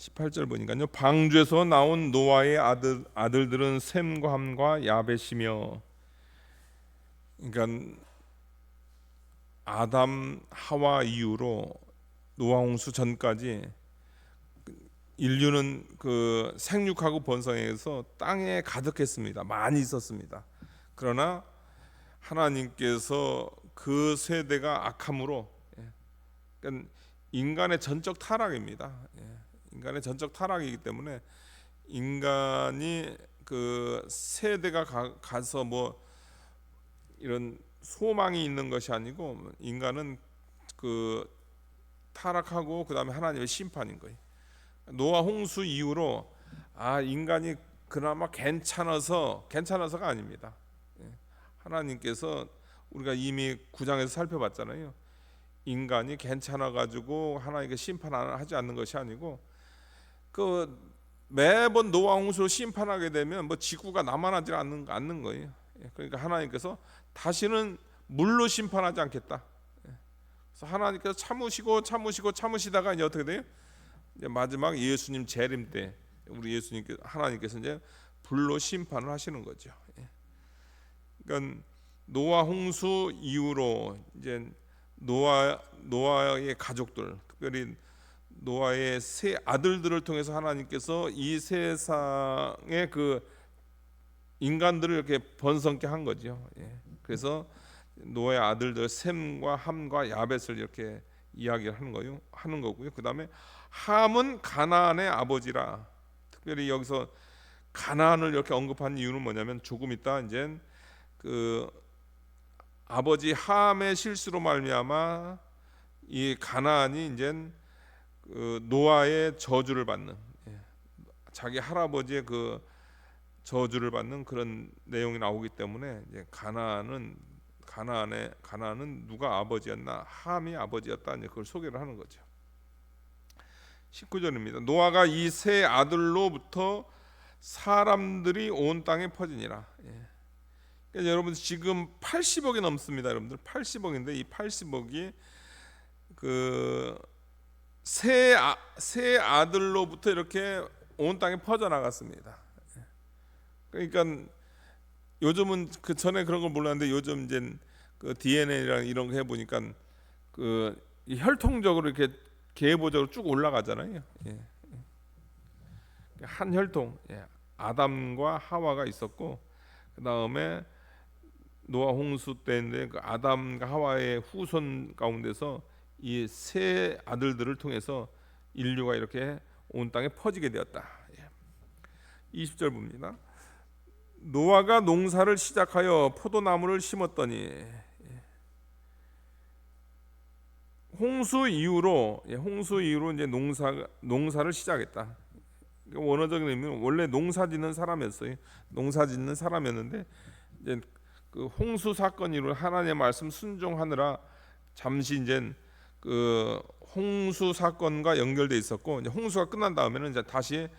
18절 보니까요. 방주에서 나온 노아의 아들들은 셈과 함과 야벳이며, 그러니까 아담 하와 이후로 노아 홍수 전까지 인류는 그 생육하고 번성해서 땅에 가득했습니다. 많이 있었습니다. 그러나 하나님께서 그 세대가 악함으로, 그러니까 인간의 전적 타락입니다. 인간의 전적 타락이기 때문에 인간이 그 세대가 가서 뭐 이런 소망이 있는 것이 아니고 인간은 그 타락하고 그 다음에 하나님의 심판인 거예요. 노아 홍수 이후로 인간이 그나마 괜찮아서가 아닙니다. 하나님께서 우리가 이미 9장에서 살펴봤잖아요. 인간이 괜찮아 가지고 하나님께 심판하지 않는 것이 아니고 그 매번 노아 홍수로 심판하게 되면 뭐 지구가 남아나지 않는 거예요. 그러니까 하나님께서 다시는 물로 심판하지 않겠다. 그래서 하나님께서 참으시다가 이제 어떻게 돼요? 이제 마지막 예수님 재림 때 우리 하나님께서 이제 불로 심판을 하시는 거죠. 그러니까 노아 홍수 이후로 이제 노아의 가족들, 특별히 노아의 세 아들들을 통해서 하나님께서 이 세상의 그 인간들을 이렇게 번성케 한 거죠. 그래서 노아의 아들들 셈과 함과 야벳을 이렇게 이야기를 하는 거고요. 그 다음에 함은 가나안의 아버지라. 특별히 여기서 가나안을 이렇게 언급한 이유는 뭐냐면 조금 있다 이제 그 아버지 함의 실수로 말미암아 이 가나안이 이제 그 노아의 저주를 받는, 자기 할아버지의 그 저주를 받는 그런 내용이 나오기 때문에 이제 가나안은 누가 아버지였나? 함이 아버지였다. 이제 그걸 소개를 하는 거죠. 19절입니다. 노아가 이 세 아들로부터 사람들이 온 땅에 퍼지니라. 그러니까 여러분 지금 80억이 넘습니다. 여러분들 80억인데 이 80억이 그 세 아들로부터 이렇게 온 땅에 퍼져 나갔습니다. 그러니까 요즘은 그 전에 그런 걸 몰랐는데 요즘 이제 그 DNA랑 이런 거 해보니까 그 혈통적으로 이렇게 계보적으로 쭉 올라가잖아요. 한 혈통, 아담과 하와가 있었고 그 다음에 노아 홍수 때인데 그 아담과 하와의 후손 가운데서 이 세 아들들을 통해서 인류가 이렇게 온 땅에 퍼지게 되었다. 20절 봅니다. 노아가 농사를 시작하여 포도나무를 심었더니, 홍수 이후로 이제 농사를 시작했다. 원어적인 의미는 원래 농사짓는 사람이었는데 이제 그 홍수 사건 이후로 하나님의 말씀 순종하느라 잠시 이제 그 홍수 사건과 연결돼 있었고, 이제 홍수가 끝난 다음에는 이제 다시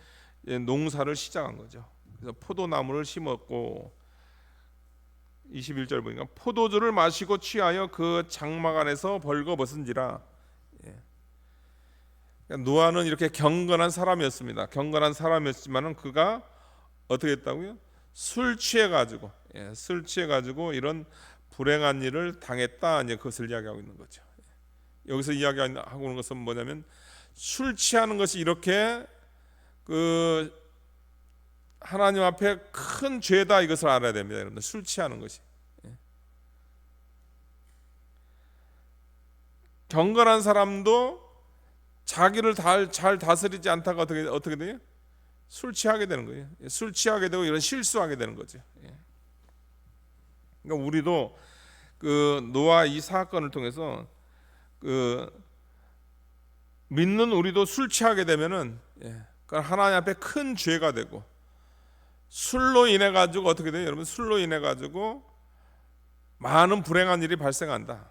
농사를 시작한 거죠. 그래서 포도나무를 심었고 21절 보니까 포도주를 마시고 취하여 그 장막 안에서 벌거벗은지라. 그러니까 노아는 이렇게 경건한 사람이었지만은 그가 어떻게 했다고요? 술 취해가지고 이런 불행한 일을 당했다. 이제 그것을 이야기하고 있는 거죠. 여기서 이야기하고 있는 것은 뭐냐면 술 취하는 것이 이렇게 그 하나님 앞에 큰 죄다 이것을 알아야 됩니다. 여러분들 술 취하는 것이 경건한 사람도 자기를 잘 다스리지 않다가 어떻게 돼요? 술 취하게 되는 거예요. 술 취하게 되고 이런 실수하게 되는 거죠. 그러니까 우리도 그 노아 이 사건을 통해서 그 믿는 우리도 술 취하게 되면은 그러니까 하나님 앞에 큰 죄가 되고 술로 인해 가지고 어떻게 돼요? 여러분 술로 인해 가지고 많은 불행한 일이 발생한다.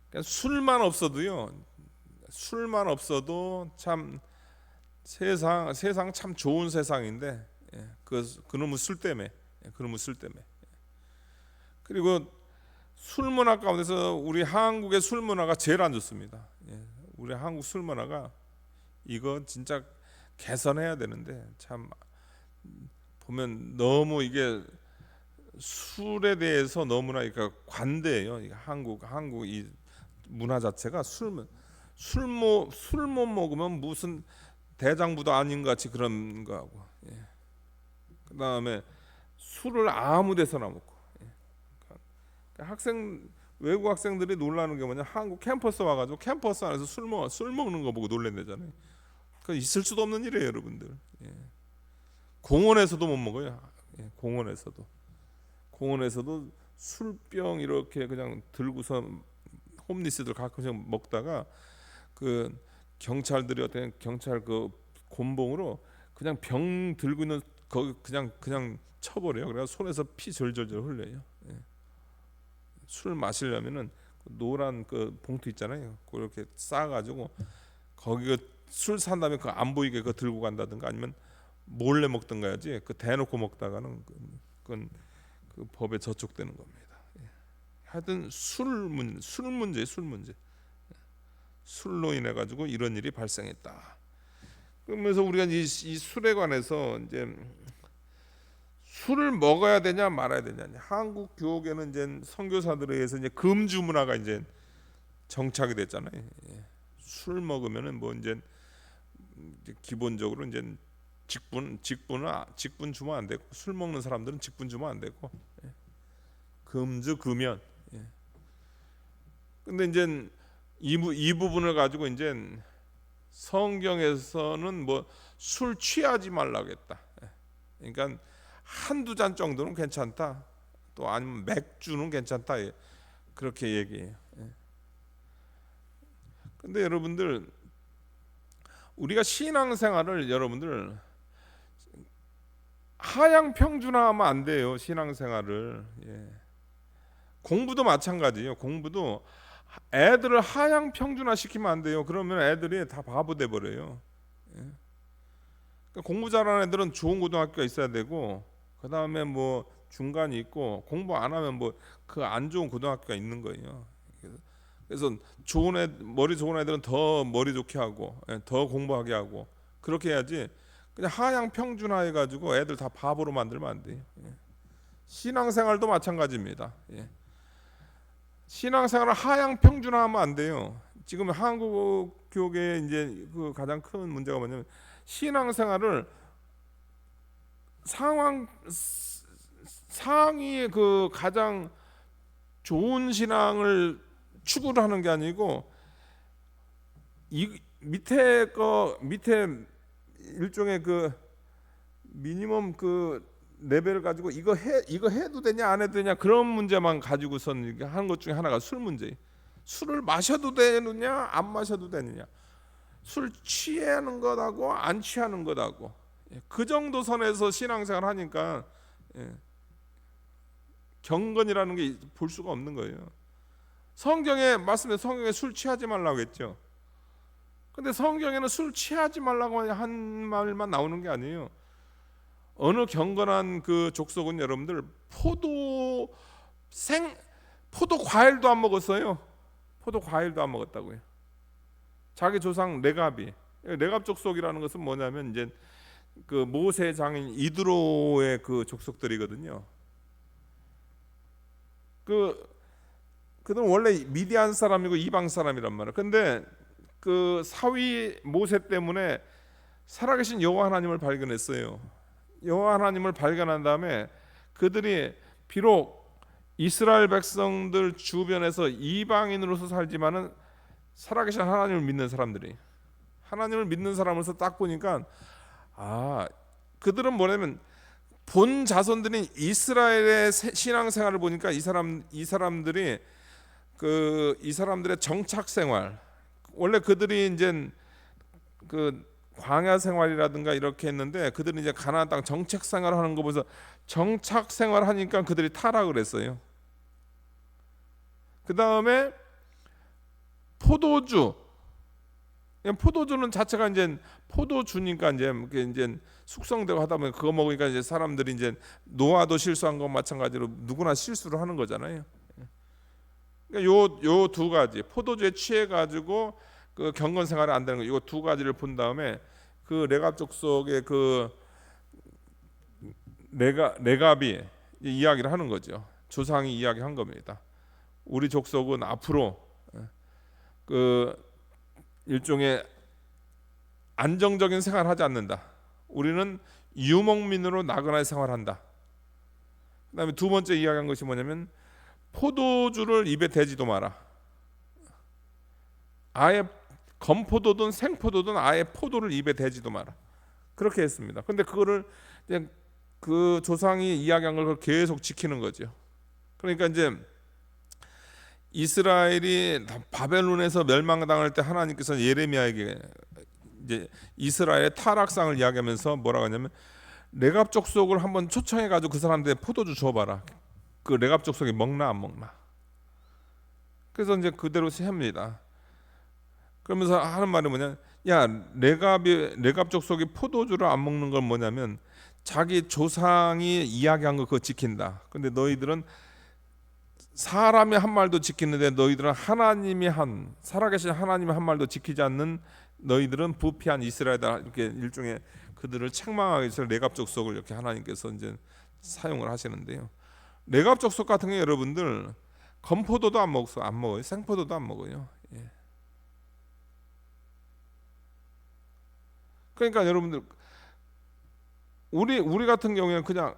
그러니까 술만 없어도 참 세상 참 좋은 세상인데 그놈의 술 때문에 그리고 술 문화 가운데서 우리 한국의 술 문화가 제일 안 좋습니다. 우리 한국 술 문화가 이거 진짜 개선해야 되는데 참 보면 너무 이게 술에 대해서 너무나 그러니까 관대해요. 한국 이 문화 자체가 술 못 먹으면 무슨 대장부도 아닌 것 같이 그런 거하고, 예. 그다음에 술을 아무 데서나 먹고, 예. 그러니까 외국 학생들이 놀라는 게 뭐냐, 한국 캠퍼스 와가지고 캠퍼스 안에서 술 먹는 거 보고 놀란다잖아요. 그 있을 수도 없는 일이에요, 여러분들. 예. 공원에서도 못 먹어요. 예. 공원에서도 술병 이렇게 그냥 들고서 홈리스들 가끔씩 먹다가 그 경찰들이 어떤 경찰 그 곤봉으로 그냥 병 들고 있는 거기 그냥 쳐버려요. 그래서 손에서 피 절절절 흘려요. 예. 술 마시려면은 노란 그 봉투 있잖아요. 그렇게 싸가지고 거기 술 산 다음에 그 안 보이게 그 들고 간다든가 아니면 몰래 먹든가 해야지. 그 대놓고 먹다가는 그건 그 법에 저촉되는 겁니다. 예. 하여튼 술 문제. 술로 인해 가지고 이런 일이 발생했다. 그러면서 우리가 이 술에 관해서 이제 술을 먹어야 되냐 말아야 되냐. 한국 교육에는 이제 선교사들에 의해서 이제 금주 문화가 이제 정착이 됐잖아요. 예. 술 먹으면은 뭐 이제 기본적으로 이제 직분 주면 안 되고, 술 먹는 사람들은 직분 주면 안 되고, 예. 금주 금연. 예. 근데 이제 이 부분을 가지고 이제 성경에서는 뭐 술 취하지 말라고 했다. 예. 그러니까 한두 잔 정도는 괜찮다. 또 아니면 맥주는 괜찮다. 예. 그렇게 얘기해요. 예. 근데 여러분들 우리가 신앙생활을 여러분들 하향 평준화하면 안 돼요. 신앙생활을. 예. 공부도 마찬가지예요. 공부도 애들을 하향 평준화 시키면 안 돼요. 그러면 애들이 다 바보 돼 버려요. 예. 그러니까 공부 잘하는 애들은 좋은 고등학교가 있어야 되고, 그 다음에 뭐 중간이 있고, 공부 안 하면 뭐 그 안 좋은 고등학교가 있는 거예요. 그래서 머리 좋은 애들은 더 머리 좋게 하고, 예, 더 공부하게 하고, 그렇게 해야지. 그냥 하향 평준화해 가지고 애들 다 바보로 만들면 안 돼요. 예. 신앙생활도 마찬가지입니다. 예. 신앙생활을 하향 평준화하면 안 돼요. 지금 한국 교계의 이제 그 가장 큰 문제가 뭐냐면 신앙생활을 상위 그 가장 좋은 신앙을 추구를 하는 게 아니고 이 밑에 일종의 그 미니멈 그 레벨을 가지고 이거 해도 되냐 안 해도 되냐 그런 문제만 가지고선 하는 것 중에 하나가 술 문제. 술을 마셔도 되느냐 안 마셔도 되느냐, 술 취하는 것하고 안 취하는 것하고, 그 정도 선에서 신앙생활 하니까 경건이라는 게 볼 수가 없는 거예요. 성경에 술 취하지 말라고 했죠. 근데 성경에는 술 취하지 말라고 한 말만 나오는 게 아니에요. 어느 경건한 그 족속은 여러분들 포도 과일도 안 먹었어요. 포도 과일도 안 먹었다고요. 자기 조상 레갑 족속이라는 것은 뭐냐면 이제 그 모세 장인 이드로의 그 족속들이거든요. 그들은 원래 미디안 사람이고 이방 사람이란 말이에요. 근데 그 사위 모세 때문에 살아계신 여호와 하나님을 발견했어요. 여호와 하나님을 발견한 다음에 그들이 비록 이스라엘 백성들 주변에서 이방인으로서 살지만은 살아계신 하나님을 믿는 사람들이, 하나님을 믿는 사람으로서 딱 보니까 그들은 뭐냐면 본 자손들인 이스라엘의 신앙생활을 보니까 이 사람들의 정착 생활, 원래 그들이 이제 그 광야 생활이라든가 이렇게 했는데 그들은 이제 가나안 땅 정착 생활을 하는 거 보면서 정착 생활을 하니까 그들이 타락을 했어요. 그 다음에 포도주는 자체가 이제 포도주니까 이제 숙성되고 하다 보면 그거 먹으니까 이제 사람들이 이제 노아도 실수한 것 마찬가지로 누구나 실수를 하는 거잖아요. 그러니까 요 두 가지, 포도주에 취해 가지고 그 경건 생활이 안 되는 거, 이거 두 가지를 본 다음에 그 레갑 족속의 그 레갑이 이야기를 하는 거죠. 조상이 이야기한 겁니다. 우리 족속은 앞으로 그 일종의 안정적인 생활을 하지 않는다. 우리는 유목민으로 나그네 생활한다. 그다음에 두 번째 이야기한 것이 뭐냐면 포도주를 입에 대지도 마라. 아예 건포도든 생포도든 아예 포도를 입에 대지도 마라. 그렇게 했습니다. 근데 그거를 그냥 그 조상이 이야기한 걸 계속 지키는 거죠. 그러니까 이제 이스라엘이 바벨론에서 멸망당할 때 하나님께서 예레미야에게 이제 이스라엘의 타락상을 이야기하면서 뭐라고 하냐면 레갑 족속을 한번 초청해 가지고 그 사람들의 포도주 줘봐라. 그 레갑 족속이 먹나 안 먹나. 그래서 이제 그대로 합니다. 그러면서 하는 말이 뭐냐? 야, 레갑 족속이 포도주를 안 먹는 건 뭐냐면 자기 조상이 이야기한 거 그거 지킨다. 근데 너희들은 사람이 한 말도 지키는데 너희들은 하나님이 한 살아계신 하나님이 한 말도 지키지 않는 너희들은 부패한 이스라엘이다. 이렇게 일종의 그들을 책망하기 위해서 레갑 족속을 이렇게 하나님께서 이제 사용을 하시는데요. 레갑 족속 같은 게 여러분들 건포도도 안 먹어요. 생포도도 안 먹어요. 예. 그러니까 여러분들 우리 같은 경우에는 그냥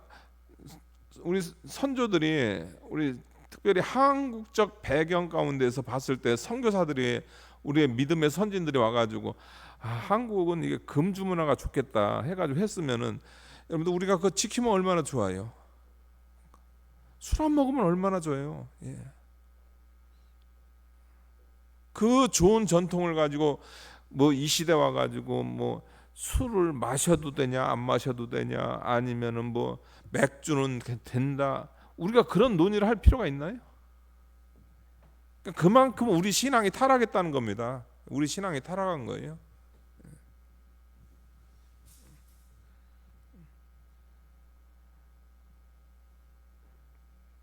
우리 선조들이 우리 특별히 한국적 배경 가운데서 봤을 때 선교사들이 우리의 믿음의 선진들이 와가지고 한국은 이게 금주 문화가 좋겠다 해가지고 했으면은 여러분들 우리가 그거 지키면 얼마나 좋아요. 술 안 먹으면 얼마나 좋아요. 예. 그 좋은 전통을 가지고 뭐 이 시대 와가지고 뭐 술을 마셔도 되냐 안 마셔도 되냐 아니면은 뭐 맥주는 된다. 우리가 그런 논의를 할 필요가 있나요? 그만큼 우리 신앙이 타락했다는 겁니다. 우리 신앙이 타락한 거예요.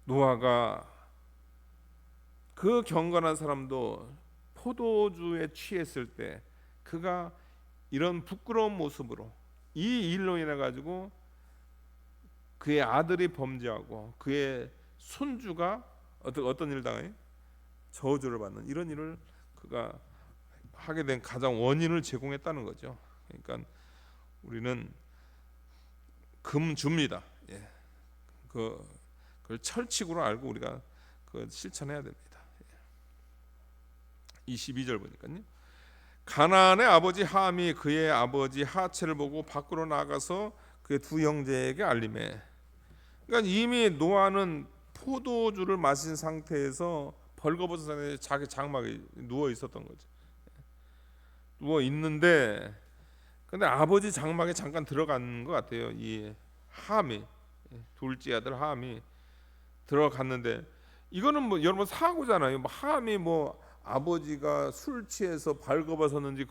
노아가 그 경건한 사람도 포도주에 취했을 때 그가 이런 부끄러운 모습으로 이 일로 인해 가지고 그의 아들이 범죄하고 그의 손주가 어떤 일을 당해요? 저주를 받는 이런 일을 그가 하게 된 가장 원인을 제공했다는 거죠. 그러니까 우리는 금주입니다. 예. 그걸 철칙으로 알고 우리가 그 실천해야 됩니다. 22절 보니까요. 가나안의 아버지 함이 그의 아버지 하체를 보고 밖으로 나가서 그의 두 형제에게 알림해. 그러니까 이미 노아는 포도주를 마신 상태에서 벌거벗은 상태에서 자기 장막에 누워 있었던 거죠. 누워 있는데 근데 아버지 장막에 잠깐 들어간 것 같아요. 이 함이 둘째 아들 함이 들어갔는데 이거는 뭐 여러분 사고잖아요. 뭐 함이 뭐 아버지가 술 취해서 발거벗었는지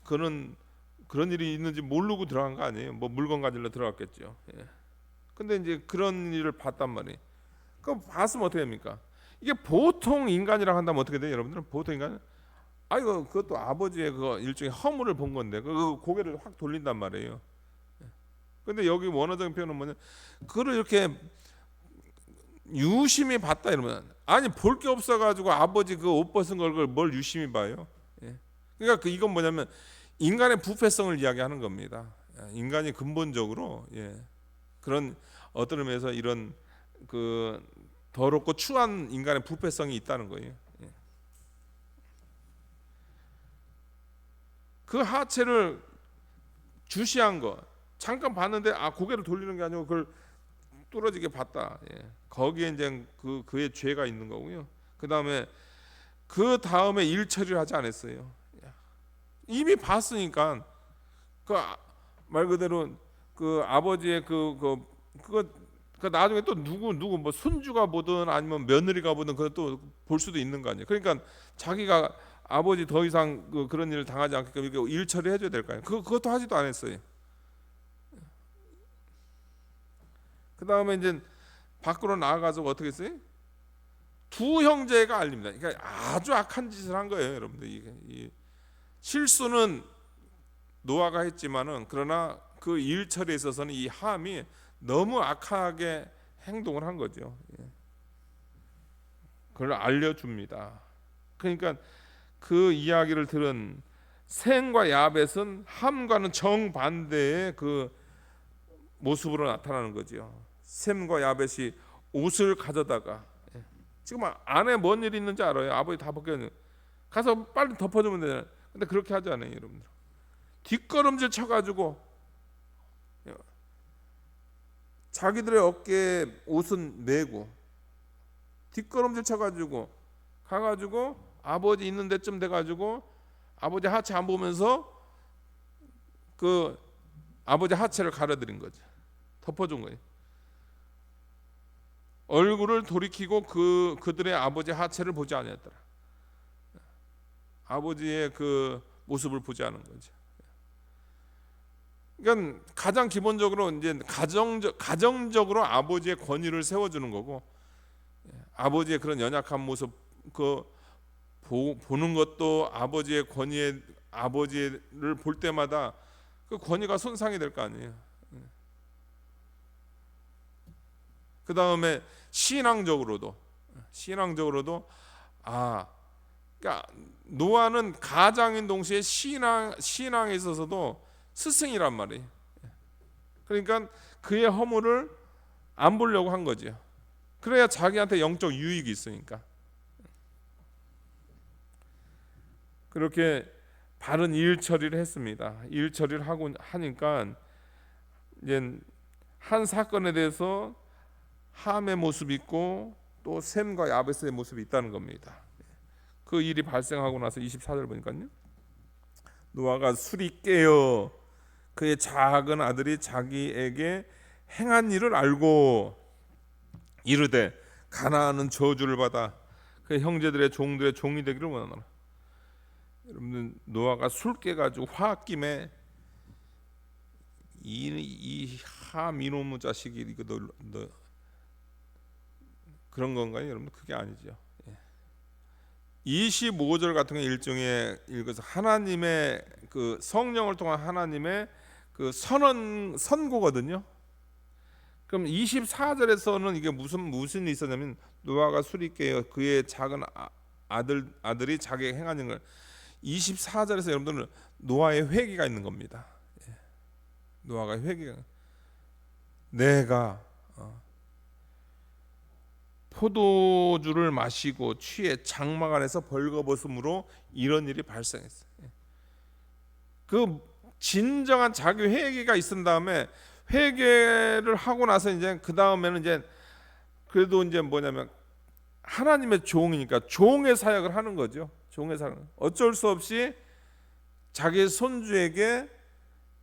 그런 일이 있는지 모르고 들어간 거 아니에요. 뭐 물건 가지러 들어갔겠죠. 예. 근데 이제 그런 일을 봤단 말이에요. 그럼 봤으면 어떻게 됩니까? 이게 보통 인간이라 한다면 어떻게 돼요, 여러분들은? 보통 인간은 이거 그것도 아버지의 그 일종의 허물을 본 건데 그 고개를 확 돌린단 말이에요. 근데 여기 원어적인 표현은 뭐냐? 그걸 이렇게 유심히 봤다 이러면 아니 볼 게 없어가지고 아버지 그 옷 벗은 걸 뭘 유심히 봐요? 예. 그러니까 이건 뭐냐면 인간의 부패성을 이야기하는 겁니다. 인간이 근본적으로 그런 어떤 의미에서 이런 그 더럽고 추한 인간의 부패성이 있다는 거예요. 그 하체를 주시한 거 잠깐 봤는데 고개를 돌리는 게 아니고 그걸 뚫어지게 봤다. 거기에 이제 그의 죄가 있는 거고요. 그 다음에 일 처리를 하지 않았어요. 이미 봤으니까 그 말 그대로 그 아버지의 그거 나중에 또 누구 뭐 손주가 보든 아니면 며느리가 보든 그걸 또 볼 수도 있는 거 아니에요. 그러니까 자기가 아버지 더 이상 그런 일을 당하지 않게끔 이렇게 일 처리해 줘야 될 거 아니에요. 그것도 하지도 않았어요. 그 다음에 이제 밖으로 나가서 어떻게 했어요? 두 형제가 알립니다. 그러니까 아주 악한 짓을 한 거예요, 여러분들. 실수는 노아가 했지만은 그러나 그 일 처리에 있어서는 이 함이 너무 악하게 행동을 한 거죠. 그걸 알려줍니다. 그러니까 그 이야기를 들은 셈과 야벳은 함과는 정반대의 그 모습으로 나타나는 거죠. 셈과 야벳이 옷을 가져다가, 지금 안에 뭔 일이 있는지 알아요. 아버지 다 벗겼는데 가서 빨리 덮어주면 되잖아요. 근데 그렇게 하지 않아요, 여러분들. 뒷걸음질 쳐가지고 자기들의 어깨에 옷은 메고 뒷걸음질 쳐가지고 가가지고 아버지 있는 데쯤 돼가지고 아버지 하체 안 보면서 그 아버지 하체를 가려드린 거죠. 덮어준 거예요. 얼굴을 돌이키고 그들의 아버지 하체를 보지 않았더라. 아버지의 그 모습을 보지 않은 거죠. 그러니까 가장 기본적으로 이제 가정적으로 아버지의 권위를 세워주는 거고, 아버지의 그런 연약한 모습 보는 것도 아버지의 권위에, 아버지를 볼 때마다 그 권위가 손상이 될 거 아니에요. 그 다음에 신앙적으로도 그러니까 노아는 가장인 동시에 신앙에 있어서도 스승이란 말이에요. 그러니까 그의 허물을 안 보려고 한 거죠. 그래야 자기한테 영적 유익이 있으니까. 그렇게 바른 일 처리를 했습니다. 일 처리를 하고 하니까 이제 한 사건에 대해서 함의 모습이 있고 또 셈과 야벳의 모습이 있다는 겁니다. 그 일이 발생하고 나서 24절 보니까요, 노아가 술이 깨어 그의 작은 아들이 자기에게 행한 일을 알고 이르되 가나안은 저주를 받아 그 형제들의 종들의 종이 되기를 원하노라. 여러분들, 노아가 술 깨가지고 화학김에 이 함 이놈의 자식이 이거 너 그런 건가요? 여러분, 그게 아니죠. 25절 같은 게 일종의 읽어서 하나님의 그 성령을 통한 하나님의 그 선고거든요. 그럼 24절에서는 이게 무슨 일이 있었냐면, 노아가 술이 깨어 그의 작은 아들이 자기의 행한 걸, 24절에서 여러분들은 노아의 회개가 있는 겁니다. 노아가 회개가, 내가 포도주를 마시고 취해 장막 안에서 벌거벗음으로 이런 일이 발생했어요. 그 진정한 자기 회개가 있은 다음에, 회개를 하고 나서 이제 그 다음에는 이제 그래도 이제 뭐냐면 하나님의 종이니까 종의 사역을 하는 거죠. 종의 사역. 어쩔 수 없이 자기 손주에게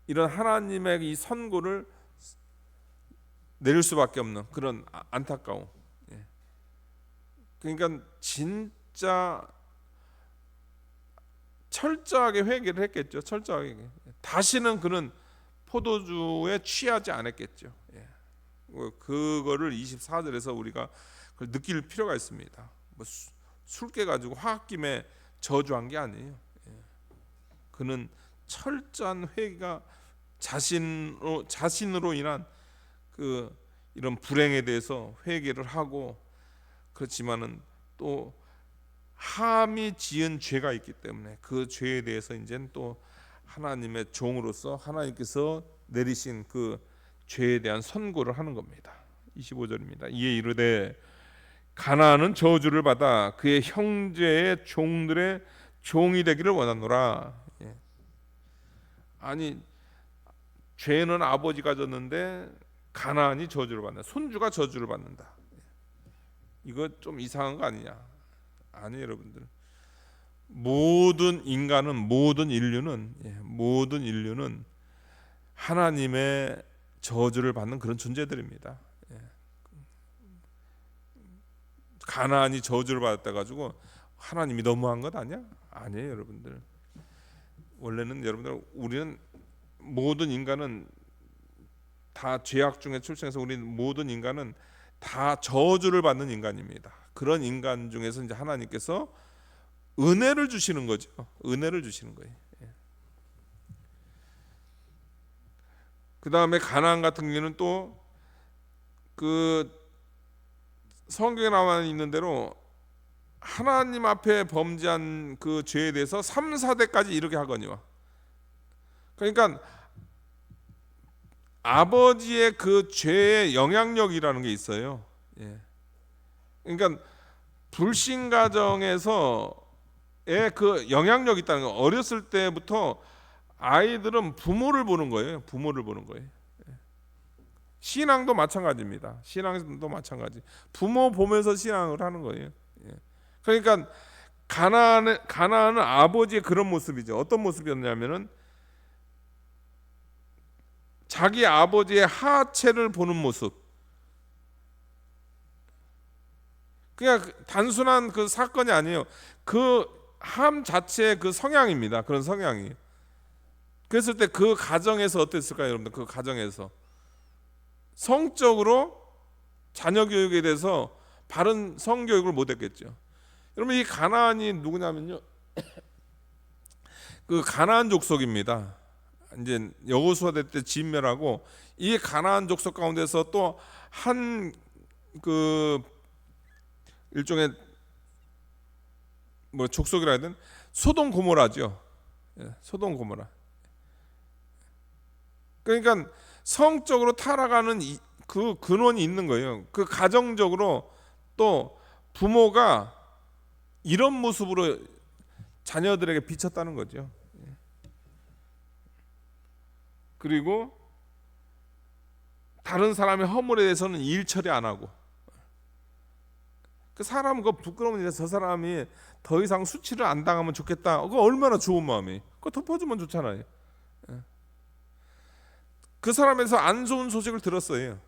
이런 하나님의 이 선고를 내릴 수밖에 없는 그런 안타까움. 그러니까 진짜 철저하게 회개를 했겠죠. 철저하게. 다시는 그는 포도주에 취하지 않았겠죠. 그거를 24절에서 우리가 그걸 느낄 필요가 있습니다. 뭐 술 깨가지고 화학김에 저주한 게 아니에요. 그는 철저한 회개가 자신으로 인한 그 이런 불행에 대해서 회개를 하고, 그렇지만은 또 함이 지은 죄가 있기 때문에 그 죄에 대해서 이제는 또 하나님의 종으로서 하나님께서 내리신 그 죄에 대한 선고를 하는 겁니다. 25절입니다. 이에 이르되 가나안은 저주를 받아 그의 형제의 종들의 종이 되기를 원하노라. 아니, 죄는 아버지가 졌는데 가나안이 저주를 받는다. 손주가 저주를 받는다. 이거 좀 이상한 거 아니냐? 아니에요, 여러분들. 모든 인류는 하나님의 저주를 받는 그런 존재들입니다. 가나안이 저주를 받았다 가지고 하나님이 너무한 것 아니야? 아니에요, 여러분들. 원래는 여러분들, 우리는 모든 인간은 다 죄악 중에 출생해서 우리는 모든 인간은 다 저주를 받는 인간입니다. 그런 인간 중에서 이제 하나님께서 은혜를 주시는 거죠. 은혜를 주시는 거예요. 그 다음에 가나안 같은 경우는 또 그 성경에 나와 있는 대로 하나님 앞에 범죄한 그 죄에 대해서 3, 4대까지 이르게 하거니와. 그러니까 아버지의 그 죄의 영향력이라는 게 있어요. 예. 그러니까 불신 가정에서의 그 영향력이 있다는 거. 어렸을 때부터 아이들은 부모를 보는 거예요. 부모를 보는 거예요. 신앙도 마찬가지입니다. 신앙도 마찬가지. 부모 보면서 신앙을 하는 거예요. 그러니까 가나안은 아버지의 그런 모습이죠. 어떤 모습이었냐면은 자기 아버지의 하체를 보는 모습. 그냥 단순한 그 사건이 아니에요. 그 함 자체의 그 성향입니다. 그런 성향이. 그랬을 때 그 가정에서 어땠을까요, 여러분들? 그 가정에서 성적으로 자녀 교육에 대해서 바른 성교육을 못했겠죠. 여러분, 이 가나안이 누구냐면요, 그 가나안 족속입니다. 이제 여호수아 때 진멸하고 이 가나안 족속 가운데서 또 한 그 일종의 뭐 족속이라 해야 되나? 소돔 고모라죠. 소돔 고모라. 그러니까 성적으로 타락하는 그 근원이 있는 거예요. 그 가정적으로 또 부모가 이런 모습으로 자녀들에게 비쳤다는 거죠. 그리고 다른 사람의 허물에 대해서는 일 처리 안 하고, 그 사람 그 부끄러운 일에 저 사람이 더 이상 수치를 안 당하면 좋겠다. 그거 얼마나 좋은 마음이. 그거 덮어주면 좋잖아요. 그 사람에서 안 좋은 소식을 들었어요.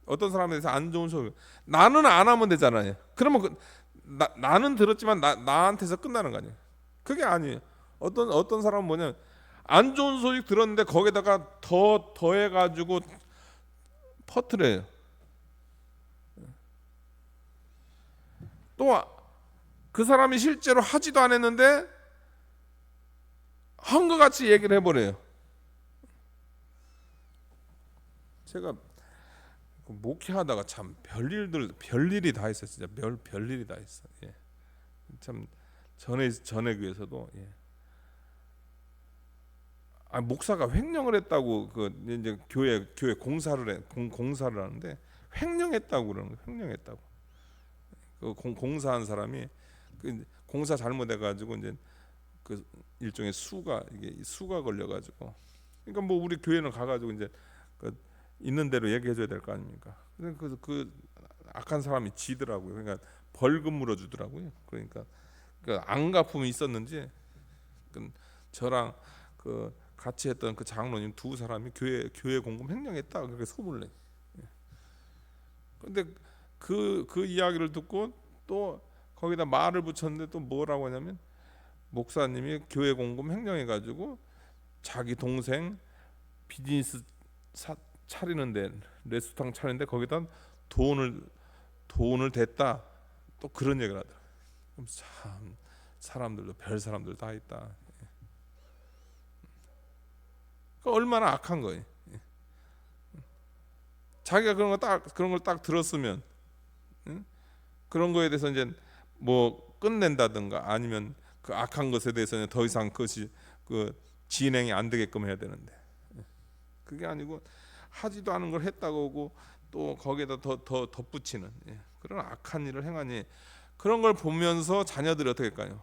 어떤 사람에 대해서 안 좋은 소식. 나는 안 하면 되잖아요. 그러면 나는 들었지만 나한테서 끝나는 거 아니에요. 그게 아니에요. 어떤 사람은 뭐냐, 안 좋은 소식 들었는데 거기다가 더해가지고 퍼트려요. 또 그 사람이 실제로 하지도 않았는데 한 것 같이 얘기를 해버려요. 제가 목회하다가 참 별일이 다 있어요. 진짜 별일이 다 있어. 예. 참 전에 교회에서도, 예. 목사가 횡령을 했다고 그 이제 교회 공사를 하는데 횡령했다고 그러는 거예요. 횡령했다고. 그 공사한 사람이 그 공사 잘못해가지고 이제 그 일종의 수가 걸려가지고, 그러니까 뭐 우리 교회는 가가지고 이제 그 있는 대로 얘기해줘야 될 거 아닙니까? 그래서 그 악한 사람이 지더라고요. 그러니까 벌금 물어주더라고요. 그러니까 그 안 갚음이 있었는지 저랑 그 같이 했던 그 장로님 두 사람이 교회 공금 횡령했다 그렇게 소문을 내. 근데 그 이야기를 듣고 또 거기다 말을 붙였는데 또 뭐라고 하냐면, 목사님이 교회 공금 횡령해가지고 자기 동생 비즈니스 차리는데, 레스토랑 차리는데 거기다 돈을 댔다. 또 그런 얘기를 하더라고요. 그럼 참 사람들도 별 사람들 다 있다. 그 얼마나 악한 거예요. 자기가 그런 걸 딱 들었으면, 그런 거에 대해서 이제 뭐 끝낸다든가 아니면 그 악한 것에 대해서는 더 이상 그것이 그 진행이 안 되게끔 해야 되는데, 그게 아니고 하지도 않은 걸 했다고 하고 또 거기에다 더 덧붙이는, 그런 악한 일을 행하니, 그런 걸 보면서 자녀들이 어떻게 할까요?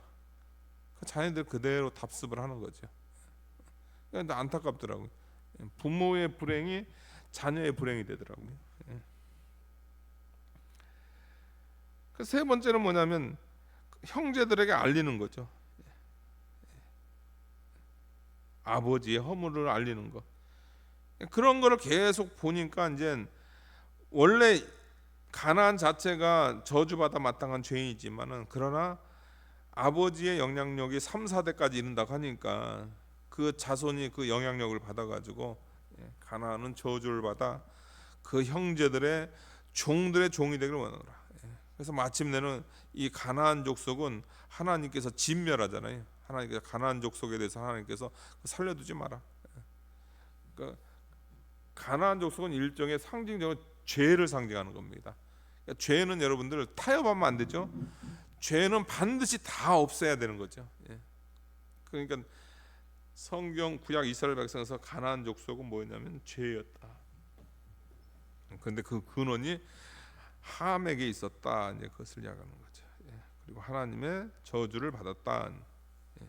그 자녀들 그대로 답습을 하는 거죠. 그런데 안타깝더라고요. 부모의 불행이 자녀의 불행이 되더라고요. 그 세 번째는 뭐냐면 형제들에게 알리는 거죠. 아버지의 허물을 알리는 것. 그런 거를 계속 보니까 이제 원래 가나안 자체가 저주받아 마땅한 죄인이지만은, 그러나 아버지의 영향력이 3, 4대까지 이른다고 하니까 그 자손이 그 영향력을 받아가지고 가나안은 저주를 받아 그 형제들의 종들의 종이 되기를 원하노라. 그래서 마침내는 이 가나안 족속은 하나님께서 진멸하잖아요. 하나님께서 가나안 족속에 대해서 하나님께서 살려두지 마라. 그러니까 가나안 족속은 일종의 상징적으로 죄를 상징하는 겁니다. 그러니까 죄는 여러분들 타협하면 안 되죠. 죄는 반드시 다 없애야 되는 거죠. 예. 그러니까 성경 구약 이스라엘 백성에서 가나안 족속은 뭐였냐면 죄였다. 그런데 그 근원이 함에게 있었다. 이제 그것을 이야기하는 거죠. 예. 그리고 하나님의 저주를 받았다. 예.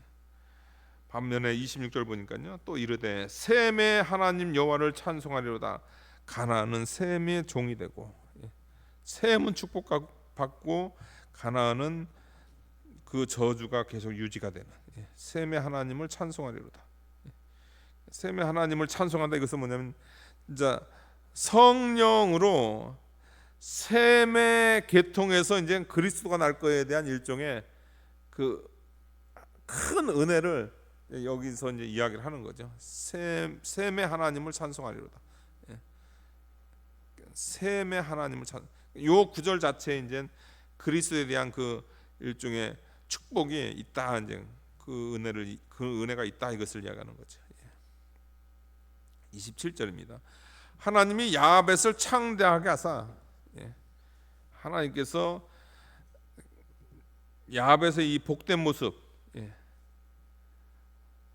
반면에 26절 보니까요, 또 이르되 셈의 하나님 여호와를 찬송하리로다. 가나안은 셈의 종이 되고, 예. 셈은 축복받고 가나안은 그 저주가 계속 유지가 되는, 예. 셈의 하나님을 찬송하리로다. 예. 셈의 하나님을 찬송한다. 이것은 뭐냐면 이제 성령으로 셈의 계통에서 이제 그리스도가 날 거에 대한 일종의 그 큰 은혜를 여기서 이제 이야기를 하는 거죠. 셈의 하나님을 찬송하리로다. 예. 셈의 하나님을 요 구절 자체에 이제 그리스도에 대한 그 일종의 축복이 있다. 이제 그 은혜가 있다. 이것을 이야기하는 거죠. 예. 27절입니다. 하나님이 야벳을 창대하게 하사, 예. 하나님께서 야벳의 이 복된 모습, 예.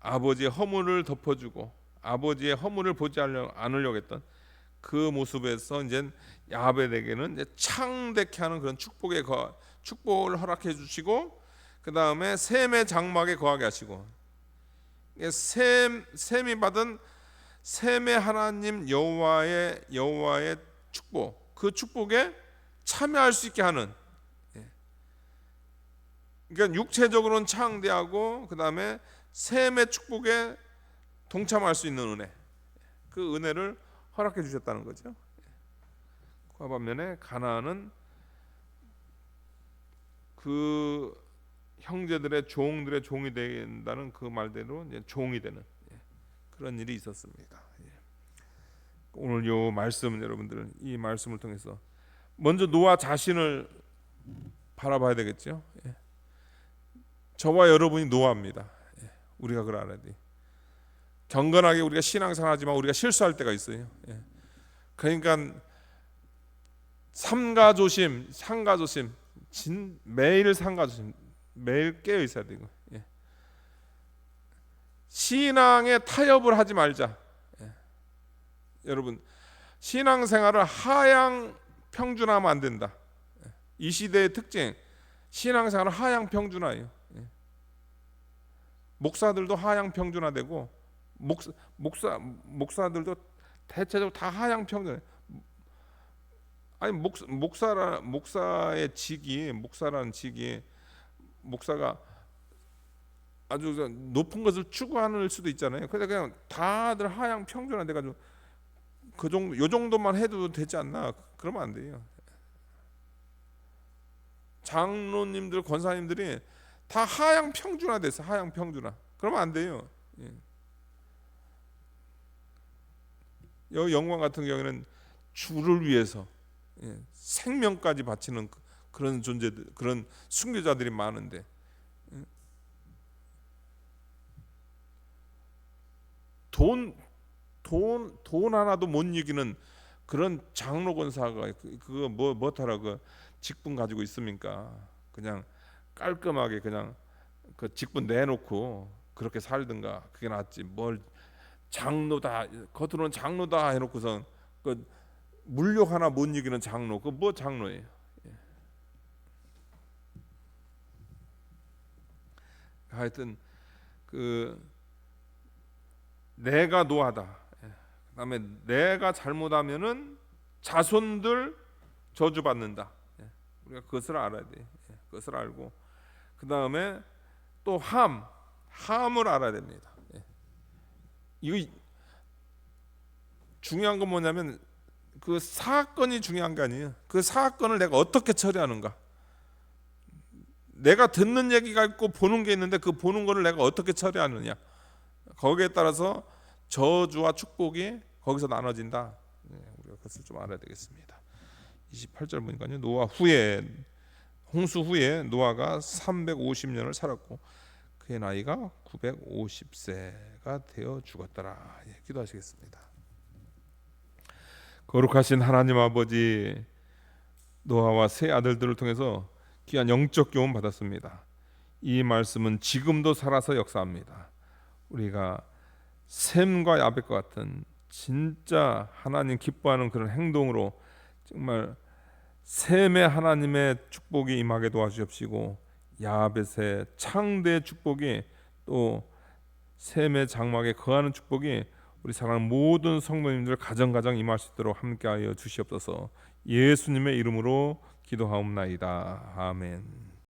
아버지의 허물을 덮어주고 아버지의 허물을 보지 않으려고 했던 그 모습에서 이제 야벳에게는 이제 창대케 하는 그런 축복을 허락해 주시고, 그 다음에 셈의 장막에 거하게 하시고, 셈이 받은 셈의 하나님 여호와의 축복, 그 축복에 참여할 수 있게 하는, 그러니까 육체적으로는 창대하고 그 다음에 셈의 축복에 동참할 수 있는 은혜, 그 은혜를 허락해 주셨다는 거죠. 그 반면에 가나안은 그 형제들의 종들의 종이 된다는 그 말대로 이제 종이 되는 그런 일이 있었습니다. 오늘 요 말씀, 여러분들 이 말씀을 통해서 먼저 노아 자신을 바라봐야 되겠죠. 저와 여러분이 노아입니다. 우리가 그걸 알아야 돼. 경건하게 우리가 신앙생활하지만 우리가 실수할 때가 있어요. 그러니까 삼가조심, 매일 삼가조심, 매일 깨어 있어야 되고, 신앙에 타협을 하지 말자. 여러분, 신앙생활을 하향 평준화하면 안 된다. 이 시대의 특징, 신앙생활은 하향 평준화예요. 목사들도 하향 평준화되고, 목사들도 대체적으로 다 하향 평준화. 아니 목사의 목사라는 직이 목사가 아주 높은 것을 추구하는 수도 있잖아요. 그래서 그냥 다들 하향 평준화 돼가지고 요 정도만 해도 되지 않나? 그러면 안 돼요. 장로님들, 권사님들이 다 하향 평준화 됐어. 하향 평준화. 그러면 안 돼요. 영광 같은 경우에는 주를 위해서 생명까지 바치는 그런 존재들, 그런 순교자들이 많은데, 돈 하나도 못 이기는 그런 장로 권사가 그거 뭐하라 그 직분 가지고 있습니까? 그냥 깔끔하게 그냥 그 직분 내놓고 그렇게 살든가 그게 낫지. 뭘 장로다, 겉으로는 장로다 해놓고선 그 물욕 하나 못 이기는 장로, 그 뭐 장로예요? 하여튼 그 내가 노하다. 그다음에 내가 잘못하면은 자손들 저주받는다. 우리가 그것을 알아야 돼. 그것을 알고 그 다음에 또 함을 알아야 됩니다. 이거 중요한 건 뭐냐면 그 사건이 중요한 게 아니에요. 그 사건을 내가 어떻게 처리하는가. 내가 듣는 얘기가 있고 보는 게 있는데 그 보는 거를 내가 어떻게 처리하느냐, 거기에 따라서 저주와 축복이 거기서 나눠진다. 우리가 그것을 좀 알아야 되겠습니다. 28절 보니까요, 홍수 후에 노아가 350년을 살았고 그의 나이가 950세가 되어 죽었더라. 기도하시겠습니다. 거룩하신 하나님 아버지, 노아와 세 아들들을 통해서 귀한 영적 교훈 받았습니다. 이 말씀은 지금도 살아서 역사합니다. 우리가 셈과 야벳과 같은 진짜 하나님 기뻐하는 그런 행동으로 정말 셈의 하나님의 축복이 임하게 도와주옵시고, 야벳의 창대의 축복이, 또 셈의 장막에 거하는 축복이 우리 사랑하는 모든 성도님들 가정 임할 수 있도록 함께하여 주시옵소서. 예수님의 이름으로 기도하옵나이다. 아멘.